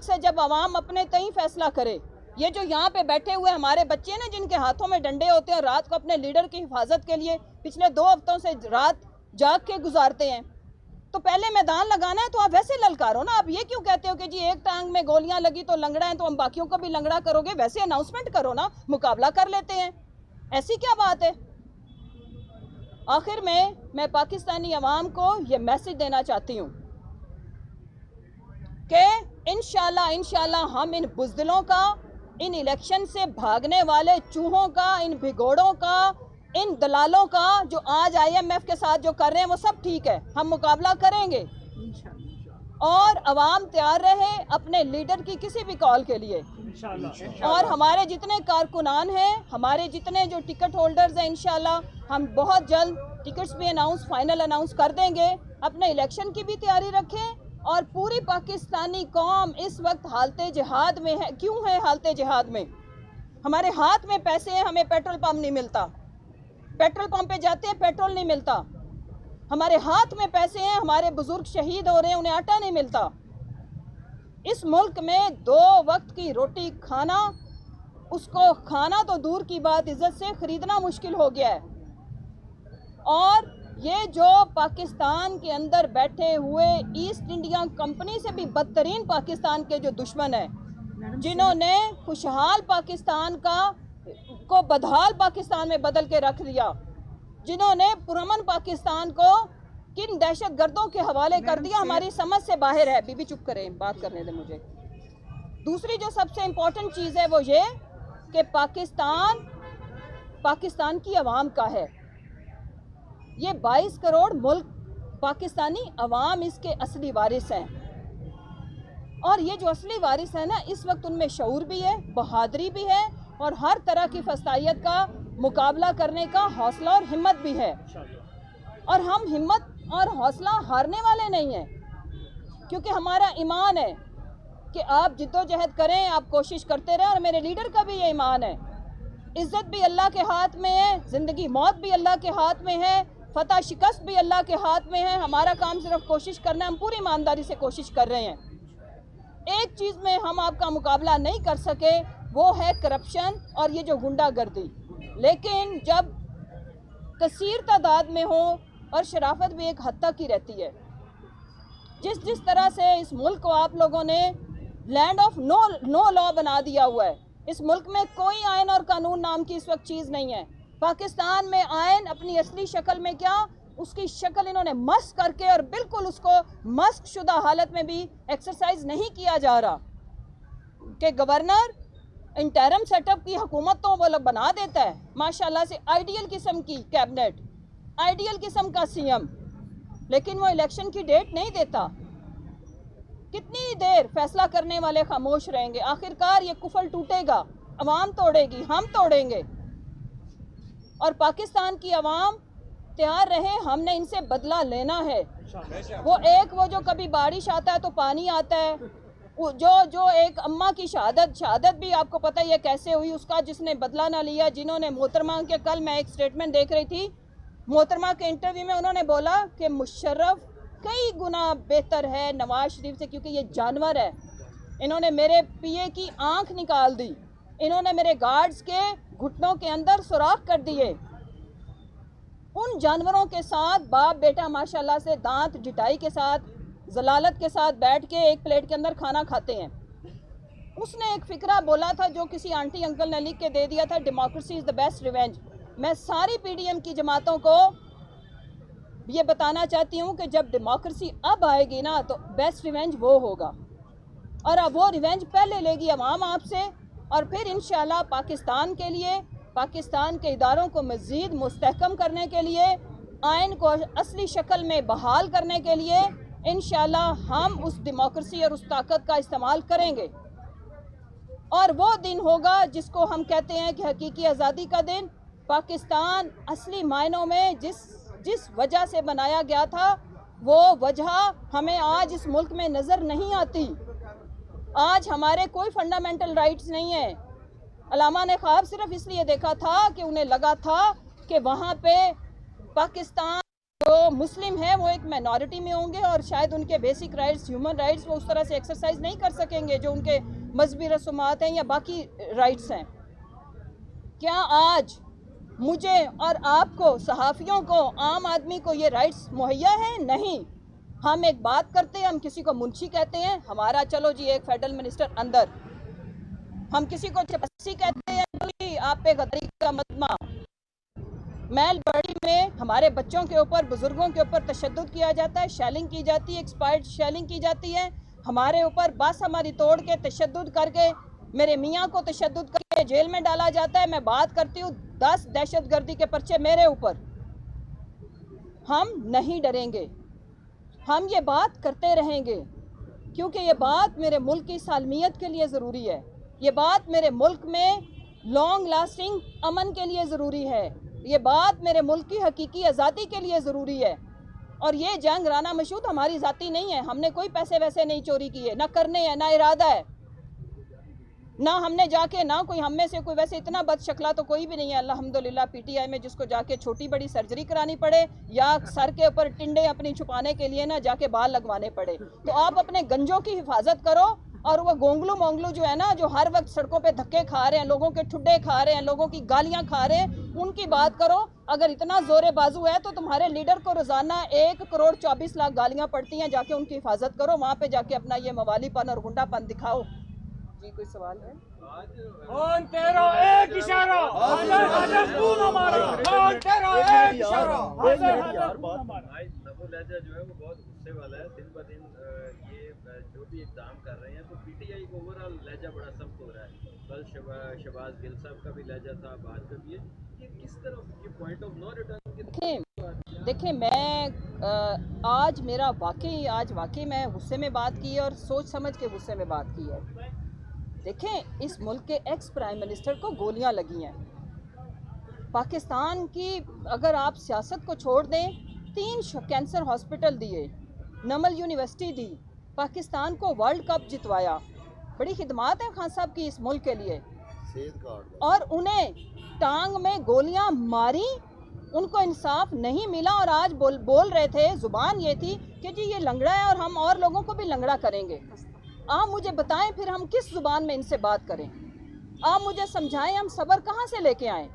سے جب عوام اپنے تئیں فیصلہ کرے. یہ جو یہاں پہ بیٹھے ہوئے ہمارے بچے نا جن کے ہاتھوں میں ڈنڈے ہوتے ہیں اور رات کو اپنے لیڈر کی حفاظت کے لیے پچھلے 2 ہفتوں سے رات جاگ کے گزارتے ہیں، تو پہلے میدان لگانا ہے تو آپ ویسے للکارو نا. آپ یہ کیوں کہتے ہو کہ جی ایک ٹانگ میں گولیاں لگی تو لنگڑا ہے تو ہم باقیوں کو بھی لنگڑا کرو گے؟ ویسے اناؤنسمنٹ کرو نا، مقابلہ کر لیتے ہیں. ایسی کیا بات ہے؟ آخر میں پاکستانی عوام کو یہ میسج دینا چاہتی ہوں کہ انشاءاللہ ہم ان بزدلوں کا، ان الیکشن سے بھاگنے والے چوہوں کا، ان بھگوڑوں کا، ان دلالوں کا جو آج IMF کے ساتھ جو کر رہے ہیں وہ سب ٹھیک ہے، ہم مقابلہ کریں گے. اور عوام تیار رہے اپنے لیڈر کی کسی بھی کال کے لیے. اور ہمارے جتنے کارکنان ہیں، ہمارے جتنے جو ٹکٹ ہولڈرز ہیں، انشاءاللہ ہم بہت جلد ٹکٹس بھی فائنل اناؤنس کر دیں گے. اپنے الیکشن کی بھی تیاری رکھیں. اور پوری پاکستانی قوم اس وقت حالت جہاد میں ہے. کیوں ہے حالت جہاد میں؟ ہمارے ہاتھ میں پیسے ہیں، ہمیں پیٹرول پمپ نہیں ملتا. پیٹرول پمپ پہ جاتے ہیں، پیٹرول نہیں ملتا. ہمارے ہاتھ میں پیسے ہیں، ہمارے بزرگ شہید ہو رہے ہیں، انہیں آٹا نہیں ملتا. اس ملک میں 2 وقت کی روٹی کھانا، اس کو کھانا تو دور کی بات عزت سے خریدنا مشکل ہو گیا ہے. اور یہ جو پاکستان کے اندر بیٹھے ہوئے ایسٹ انڈیا کمپنی سے بھی بدترین پاکستان کے جو دشمن ہیں، جنہوں نے خوشحال پاکستان کو بدحال پاکستان میں بدل کے رکھ دیا، جنہوں نے پرامن پاکستان کو کن دہشت گردوں کے حوالے کر دیا، ہماری سمجھ سے باہر ہے. بی بی چپ کریں، بات کرنے دیں مجھے. دوسری جو سب سے امپورٹنٹ چیز ہے وہ یہ کہ پاکستان کی عوام کا ہے. یہ 22 کروڑ ملک پاکستانی عوام اس کے اصلی وارث ہیں. اور یہ جو اصلی وارث ہیں نا، اس وقت ان میں شعور بھی ہے، بہادری بھی ہے، اور ہر طرح کی فسطائیت کا مقابلہ کرنے کا حوصلہ اور ہمت بھی ہے. اور ہم ہمت اور حوصلہ ہارنے والے نہیں ہیں، کیونکہ ہمارا ایمان ہے کہ آپ جد و جہد کریں، آپ کوشش کرتے رہیں. اور میرے لیڈر کا بھی یہ ایمان ہے. عزت بھی اللہ کے ہاتھ میں ہے، زندگی موت بھی اللہ کے ہاتھ میں ہے، فتح شکست بھی اللہ کے ہاتھ میں ہے. ہمارا کام صرف کوشش کرنا ہے. ہم پوری ایمانداری سے کوشش کر رہے ہیں. ایک چیز میں ہم آپ کا مقابلہ نہیں کر سکے، وہ ہے کرپشن اور یہ جو غنڈہ گردی. لیکن جب کثیر تعداد میں ہو، اور شرافت بھی ایک حد تک ہی رہتی ہے. جس طرح سے اس ملک کو آپ لوگوں نے لینڈ آف نو لا بنا دیا ہوا ہے. اس ملک میں کوئی آئین اور قانون نام کی اس وقت چیز نہیں ہے. پاکستان میں آئین اپنی اصلی شکل میں کیا، اس کی شکل انہوں نے مسخ کر کے، اور بالکل اس کو مسخ شدہ حالت میں بھی ایکسرسائز نہیں کیا جا رہا کہ گورنر انٹرم سیٹ اپ کی حکومت تو وہ لوگ بنا دیتا ہے ماشاءاللہ سے، آئیڈیل قسم کی کیبنٹ، آئیڈیل قسم کا CM، لیکن وہ الیکشن کی ڈیٹ نہیں دیتا. کتنی دیر فیصلہ کرنے والے خاموش رہیں گے؟ آخرکار یہ کفل ٹوٹے گا، عوام توڑے گی، ہم توڑیں گے. اور پاکستان کی عوام تیار رہے، ہم نے ان سے بدلہ لینا ہے. وہ جو کبھی بارش آتا ہے تو پانی آتا ہے، جو ایک اماں کی شہادت بھی آپ کو پتہ یہ کیسے ہوئی، اس کا جس نے بدلہ نہ لیا، جنہوں نے محترمہ کے، کل میں ایک سٹیٹمنٹ دیکھ رہی تھی محترمہ کے انٹرویو میں، انہوں نے بولا کہ مشرف کئی گنا بہتر ہے نواز شریف سے، کیونکہ یہ جانور ہے. انہوں نے میرے PA کی آنکھ نکال دی، انہوں نے میرے گارڈز کے گھٹنوں کے اندر سوراخ کر دیے. ان جانوروں کے ساتھ باپ بیٹا ماشاءاللہ سے دانت ڈٹائی کے ساتھ، ذلالت کے ساتھ بیٹھ کے ایک پلیٹ کے اندر کھانا کھاتے ہیں. اس نے ایک فقرہ بولا تھا جو کسی آنٹی انکل نے لکھ کے دے دیا تھا، democracy is the best revenge. میں ساری PDM کی جماعتوں کو یہ بتانا چاہتی ہوں کہ جب ڈیموکریسی اب آئے گی نا تو بیسٹ ریونج وہ ہوگا، اور اب وہ ریونج پہلے لے گی عوام آپ سے. اور پھر انشاءاللہ پاکستان کے لیے، پاکستان کے اداروں کو مزید مستحکم کرنے کے لیے، آئین کو اصلی شکل میں بحال کرنے کے لیے انشاءاللہ ہم اس ڈیموکریسی اور اس طاقت کا استعمال کریں گے. اور وہ دن ہوگا جس کو ہم کہتے ہیں کہ حقیقی آزادی کا دن. پاکستان اصلی معنوں میں جس وجہ سے بنایا گیا تھا، وہ وجہ ہمیں آج اس ملک میں نظر نہیں آتی. آج ہمارے کوئی فنڈامنٹل رائٹس نہیں ہیں. علامہ نے خواب صرف اس لیے دیکھا تھا کہ انہیں لگا تھا کہ وہاں پہ پاکستان जो मुस्लिम हैं वो एक माइनॉरिटी में होंगे और शायद उनके बेसिक राइट्स, ह्यूमन राइट्स वो उस तरह से एक्सरसाइज नहीं कर सकेंगे जो उनके मजहबी रसूमात हैं या बाकी राइट्स हैं। क्या आज मुझे और आपको, सहाफ़ियों को, आम आदमी को ये राइट्स मुहैया है? नहीं। हम एक बात करते हैं, हम किसी को मुंशी कहते हैं, हमारा चलो जी एक फेडरल मिनिस्टर अंदर, हम किसी को चपस्सी कहते हैं, जी आप पे गद्दारी का मकदमा। मैल बड़ी में हमारे बच्चों के ऊपर, बुजुर्गों के ऊपर तशद्दुद किया जाता है, शेलिंग की जाती है, एक्सपायर्ड शेलिंग की जाती है, हमारे ऊपर बस हमारी तोड़ के तशद्दुद करके मेरे मियाँ को तशद्दुद करके जेल में डाला जाता है। मैं बात करती हूँ 10 दहशतगर्दी के पर्चे मेरे ऊपर। हम नहीं डरेंगे, हम ये बात करते रहेंगे, क्योंकि ये बात मेरे मुल्क की सालमियत के लिए ज़रूरी है, ये बात मेरे मुल्क में लॉन्ग लास्टिंग अमन के लिए ज़रूरी है, ये बात मेरे मुल्क की हकीकी आज़ादी के लिए ज़रूरी है। और ये जंग राना मशहूद हमारी ज़ाती नहीं है, हमने कोई पैसे वैसे नहीं चोरी किए, ना करने हैं, ना इरादा है, ना हमने जाके, ना कोई हम में से कोई वैसे इतना बदशकला तो कोई भी नहीं है अल्हम्दुलिल्लाह पीटीआई में जिसको जाके छोटी बड़ी सर्जरी करानी पड़े या सर के ऊपर टिंडे अपनी छुपाने के लिए ना जाके बाल लगवाने पड़े। तो आप अपने गंजों की हिफाजत करो, और वो गोंगलू मोंगलू जो है ना, जो हर वक्त सड़कों पे धक्के खा रहे हैं, लोगों के ठुड्डे खा रहे हैं, लोगों की गालियां खा रहे हैं, उनकी बात करो। अगर इतना जोरे बाजू है तो तुम्हारे लीडर को रोजाना 1,24,00,000 गालियां पड़ती हैं, जाके उनकी हिफाजत करो, वहाँ पे जाके अपना ये मवालीपन और गुंडापन दिखाओ। जी कोई सवाल है? कौन तेरा एक इशारा तू न मारा, कौन तेरा एक इशारा नबो लहजा जो है वो बहुत गुस्से वाला है, दिन ब दिन ये जो भी इक़दाम कर रहे हैं तो पीटीआई को ओवरऑल लहजा बड़ा सख्त हो रहा है। कल शहबाज गिल साहब का भी लहजा था, बात का भी है, ये किस तरह ये पॉइंट ऑफ नो रिटर्न। देखिए मैं आज मेरा वाकई मैं गुस्से में बात की है और सोच समझ के गुस्से में बात की है। देखें, इस मुल्क के एक्स प्राइम मिनिस्टर को गोलियां लगी हैं। पाकिस्तान की अगर आप सियासत को छोड़ दें, 3 कैंसर हॉस्पिटल दिए, नमल यूनिवर्सिटी दी, पाकिस्तान को वर्ल्ड कप जितवाया, बड़ी खिदमात हैं खान साहब की इस मुल्क के लिए, और उन्हें टांग में गोलियां मारी, उनको इंसाफ नहीं मिला और आज बोल रहे थे, जुबान ये थी कि जी ये लंगड़ा है और हम और लोगों को भी लंगड़ा करेंगे। आप मुझे बताएं फिर हम किस जुबान में इनसे बात करें? आप मुझे समझाएं हम सब्र कहाँ से लेके आएं?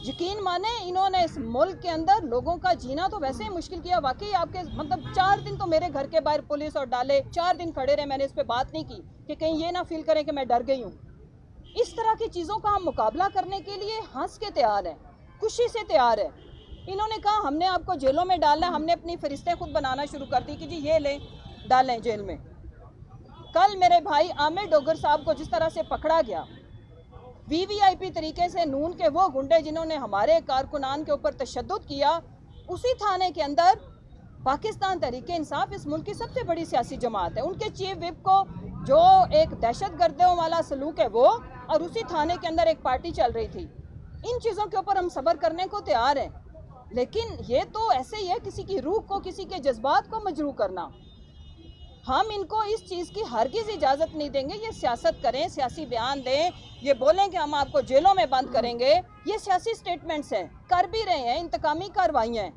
यकीन माने इन्होंने इस मुल्क के अंदर लोगों का जीना तो वैसे ही मुश्किल किया। वाकई आपके मतलब 4 दिन तो मेरे घर के बाहर पुलिस और डाले, 4 दिन खड़े रहे, मैंने इस पे बात नहीं की कि कहीं ये ना फील करें कि मैं डर गई हूँ। इस तरह की चीज़ों का हम मुकाबला करने के लिए हंस के तैयार हैं, खुशी से तैयार है। इन्होंने कहा हमने आपको जेलों में डालना, हमने अपनी फरिश्तें खुद बनाना शुरू कर दी कि जी ये लें डालें जेल में। कल मेरे भाई आमिर डोगर साहब को जिस तरह से पकड़ा गया, वीवीआईपी तरीके से नून के वो गुंडे जिन्होंने हमारे कारकुनान के ऊपर तशद्दुद किया, उसी थाने के अंदर पाकिस्तान तहरीक इंसाफ इस मुल्क की सबसे बड़ी सियासी जमात है, उनके चीफ विप को जो एक दहशतगर्दों वाला सलूक है वो, और उसी थाने के अंदर एक पार्टी चल रही थी। इन चीज़ों के ऊपर हम सब्र करने को तैयार हैं, लेकिन ये तो ऐसे ही है किसी की रूह को, किसी के जज्बात को मजरूह करना। हम इनको इस चीज़ की हरगिज़ इजाज़त नहीं देंगे। ये सियासत करें, सियासी बयान दें, ये बोलें कि हम आपको जेलों में बंद करेंगे, ये सियासी स्टेटमेंट्स हैं, कर भी रहे हैं, इंतकामी कार्रवाइयाँ हैं।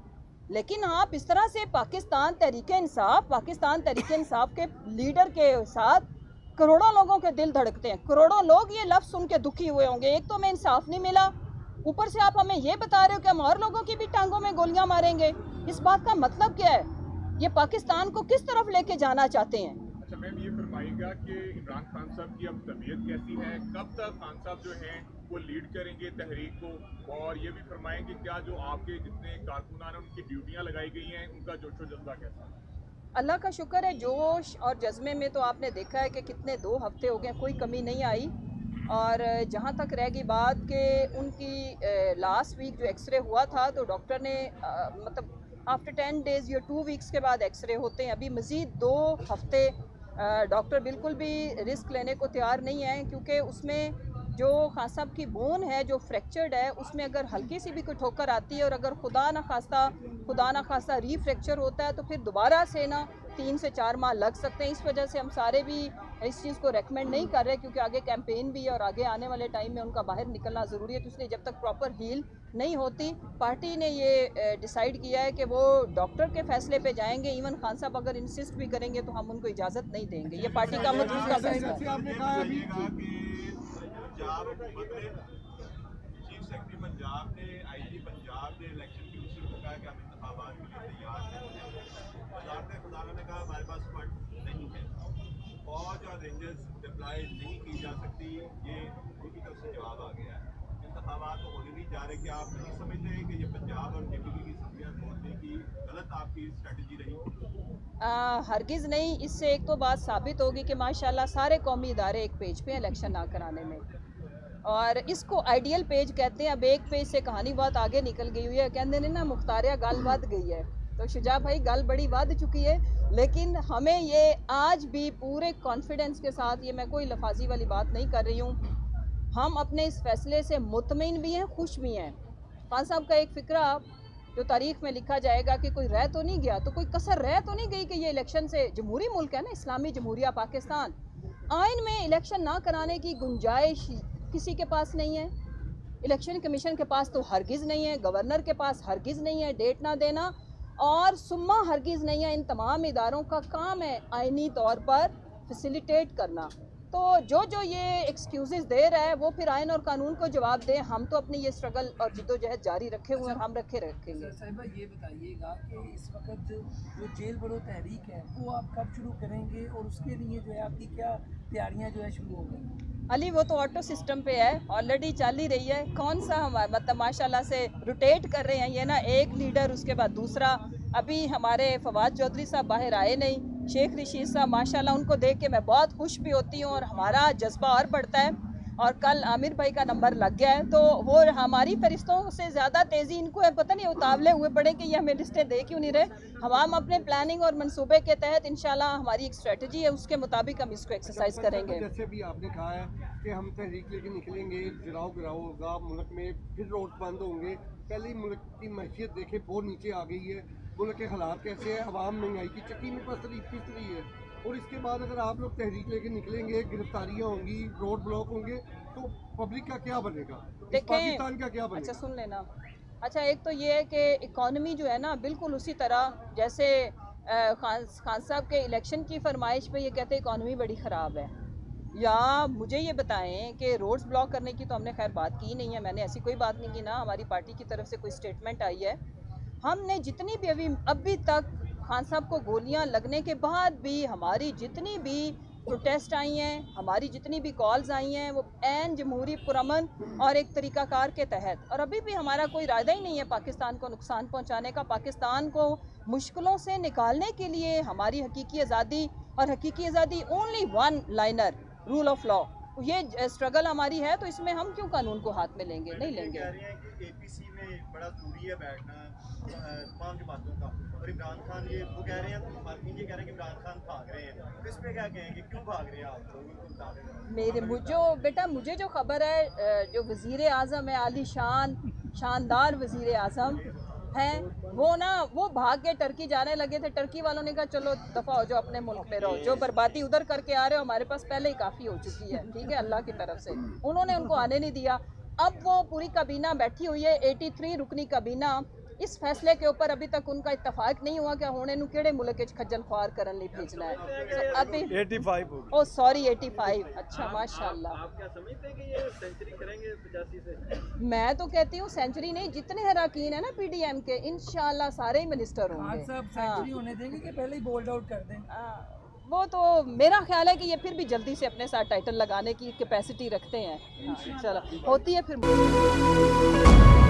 लेकिन आप इस तरह से पाकिस्तान तहरीक इंसाफ के लीडर के साथ करोड़ों लोगों के दिल धड़कते हैं। करोड़ों लोग ये लफ्ज़ सुन के दुखी हुए होंगे, एक तो हमें इंसाफ नहीं मिला, ऊपर से आप हमें ये बता रहे हो कि हम और लोगों की भी टांगों में गोलियां मारेंगे। इस बात का मतलब क्या है? ये पाकिस्तान को किस तरफ लेके जाना चाहते हैं? अच्छा मैम, ये फरमाइएगा कि इमरान खान साहब की अब तबीयत कैसी है, कब तक खान साहब जो हैं वो लीड करेंगे तहरीक को, और ये भी फरमाएंगे क्या जो आपके जितने कारकुनान हैं उनकी ड्यूटियां लगाई गई हैं उनका जोशो जज्बा कैसा है? अल्लाह का शुक्र है, जोश और जज्बे में तो आपने देखा है कि कितने 2 हफ्ते हो गए, कोई कमी नहीं आई। और जहाँ तक रह गई बात कि उनकी लास्ट वीक जो एक्सरे हुआ था तो डॉक्टर ने मतलब आफ्टर 10 डेज़ या 2 वीक्स के बाद एक्सरे होते हैं, अभी मज़ीद 2 हफ्ते डॉक्टर बिल्कुल भी रिस्क लेने को तैयार नहीं है, क्योंकि उसमें जो खान साहब की बोन है जो फ्रैक्चर्ड है, उसमें अगर हल्की सी भी कोई ठोकर आती है और अगर खुदा ना खास्ता रीफ्रैक्चर होता है तो फिर दोबारा से ना 3 से 4 माह लग सकते हैं। इस वजह से हम सारे भी इस चीज़ को रेकमेंड नहीं कर रहे, क्योंकि आगे कैंपेन भी है और आगे आने वाले टाइम में उनका बाहर निकलना ज़रूरी है। तो इसलिए जब तक प्रॉपर हील नहीं होती, पार्टी ने ये डिसाइड किया है कि वो डॉक्टर के फैसले पे जाएंगे। इवन खान साहब अगर इंसिस्ट भी करेंगे तो हम उनको इजाज़त नहीं देंगे। ये पार्टी का मजबूत का फैसला है। चीफ सेक्रेटरी पंजाब ने आईजी पंजाब ने इलेक्शन कमीशन को कहा कि हम इंतखाबात के लिए तैयार नहीं हैं। वज़ारत ख़ज़ाना ने कहा हमारे पास फंड नहीं है, फौज और रेंजर्स डिप्लॉय नहीं की जा सकती। ये उनकी तरफ से जवाब आ गया है। इंतखाबात तो होने नहीं जा रहे। कि आप नहीं समझते हैं कि ये पंजाब और जेपीपी की असम्बलियाँ तोड़ने की गलत आपकी स्ट्रेटजी रही? हरगिज़ नहीं। इससे एक तो बात साबित होगी कि माशाल्लाह सारे कौमी इदारे एक पेज पे इलेक्शन ना कराने में, और इसको आइडियल पेज कहते हैं। अब एक पेज से कहानी बहुत आगे निकल गई हुई है। कहते हैं ना मुख्तारिया गल वध गई है, तो शुजा भाई गल बड़ी वध चुकी है। लेकिन हमें ये आज भी पूरे कॉन्फिडेंस के साथ, ये मैं कोई लफाजी वाली बात नहीं कर रही हूँ, हम अपने इस फैसले से मुतमईन भी हैं, खुश भी हैं। खान साहब का एक फ़िक्रा जो तारीख़ में लिखा जाएगा कि कोई रह तो नहीं गया, तो कोई कसर रह तो नहीं गई कि ये इलेक्शन से, जमहूरी मुल्क है ना, इस्लामी जमहूरिया पाकिस्तान, आइन में इलेक्शन ना कराने की गुंजाइश किसी के पास नहीं है। इलेक्शन कमीशन के पास तो हरगिज़ नहीं है, गवर्नर के पास हरगिज़ नहीं है डेट ना देना, और सुम्मा हरगिज़ नहीं है। इन तमाम इदारों का काम है आइनी तौर पर फैसिलिटेट करना। तो जो ये एक्सक्यूज़ेस दे रहा है वो फिर आइन और कानून को जवाब दें। हम तो अपनी ये स्ट्रगल और जद्दोजहद जारी रखे हुए हैं और हम रखेंगे। साहिबा ये बताइएगा कि इस वक्त जो जेल बड़ो तहरीक है वो आप कब शुरू करेंगे, और उसके लिए जो है आपकी क्या तैयारियां जो है शुरू हो गई? अली वो तो ऑटो सिस्टम पे है, ऑलरेडी चल ही रही है। कौन सा हमारा मतलब माशाल्लाह से रोटेट कर रहे हैं ये ना, एक लीडर उसके बाद दूसरा। अभी हमारे फवाद चौधरी साहब बाहर आए नहीं, शेख रशीद साहब माशाल्लाह, उनको देख के मैं बहुत खुश भी होती हूँ और हमारा जज्बा और बढ़ता है। और कल आमिर भाई का नंबर लग गया है, तो वो हमारी फरिश्तों से ज़्यादा तेज़ी इनको है। पता नहीं उतावले हुए पड़े कि ये हमें लिस्टें दे क्यों नहीं रहे। हम अपने प्लानिंग और मंसूबे के तहत इंशाल्लाह हमारी एक स्ट्रेटजी है, उसके मुताबिक हम इसको एक्सरसाइज करेंगे। जैसे भी आपने कहा है कि हम तहरीक लेके निकलेंगे, गिराव होगा मुल्क में, फिर रोड बंद होंगे। पहले ही मुल्क की मैशियत देखे बहुत नीचे आ गई है, मुल्क के हालात कैसे है, अवाम महंगाई की चक्की में पिस रही है। और इसके बाद अगर आप लोग तहरीक लेके निकलेंगे, गिरफ्तारियाँ होंगी, रोड ब्लॉक होंगे, तो पब्लिक का क्या बनेगा, पाकिस्तान का क्या बनेगा? अच्छा सुन लेना। अच्छा एक तो ये है कि इकॉनमी जो है ना, बिल्कुल उसी तरह जैसे खान साहब के इलेक्शन की फरमाइश पे ये कहते हैं इकॉनमी बड़ी ख़राब है, या मुझे ये बताएं कि रोड्स ब्लॉक करने की तो हमने खैर बात की नहीं है। मैंने ऐसी कोई बात नहीं की, ना हमारी पार्टी की तरफ से कोई स्टेटमेंट आई है। हमने जितनी भी अभी तक खान साहब को गोलियां लगने के बाद भी हमारी जितनी भी प्रोटेस्ट आई हैं, हमारी जितनी भी कॉल्स आई हैं, वो ऐन जमहूरी पुरअमन और एक तरीक़ाकार के तहत, और अभी भी हमारा कोई इरादा ही नहीं है पाकिस्तान को नुकसान पहुंचाने का। पाकिस्तान को मुश्किलों से निकालने के लिए हमारी हकीकी आज़ादी, और हकीकी आज़ादी only one liner, rule of law, ये स्ट्रगल हमारी है। तो इसमें हम क्यों कानून को हाथ में लेंगे? नहीं लेंगे। कह रहे हैं कि एपीसी में बड़ा जरूरी है बैठना तमाम जमातों का, और इमरान खान ये वो कह रहे हैं, तो मार्किन ये कह रहे हैं कि इमरान खान भाग रहे हैं, तो इस पे क्या कहेंगे, क्यों भाग रहे हैं आप लोग? बेटा मुझे जो खबर है, जो वज़ीर आज़म है, आली शानदार वज़ीर आज़म हैं, वो भाग के टर्की जाने लगे थे। टर्की वालों ने कहा चलो दफ़ा हो जाओ, अपने मुल्क में रहो, जो बर्बादी उधर करके आ रहे हो हमारे पास पहले ही काफ़ी हो चुकी है, ठीक है, अल्लाह की तरफ से। उन्होंने उनको आने नहीं दिया। अब वो पूरी काबीना बैठी हुई है, 83 रुकनी काबीना। इस फैसले के ऊपर अभी तक उनका इत्तफाक नहीं हुआ कि हुण इन्हू किहड़े मुल्क च खज्जल ख्वार करन लई भेजना है। तो अभी 85 हो गई। ओ सॉरी 85, अच्छा माशाल्लाह। आप क्या समझते हैं कि ये सेंचुरी करेंगे 85 से? मैं तो कहती हूँ सेंचुरी नहीं, जितने अरकान है ना पीडीएम के, इंशाल्लाह सारे ही मिनिस्टर होंगे। खान साहब सेंचुरी होने देंगे कि पहले ही बोल्ड आउट कर दें? वो तो मेरा ख्याल है कि ये फिर भी जल्दी से अपने साथ टाइटल लगाने की कैपेसिटी रखते हैं। हाँ, चलो होती है फिर।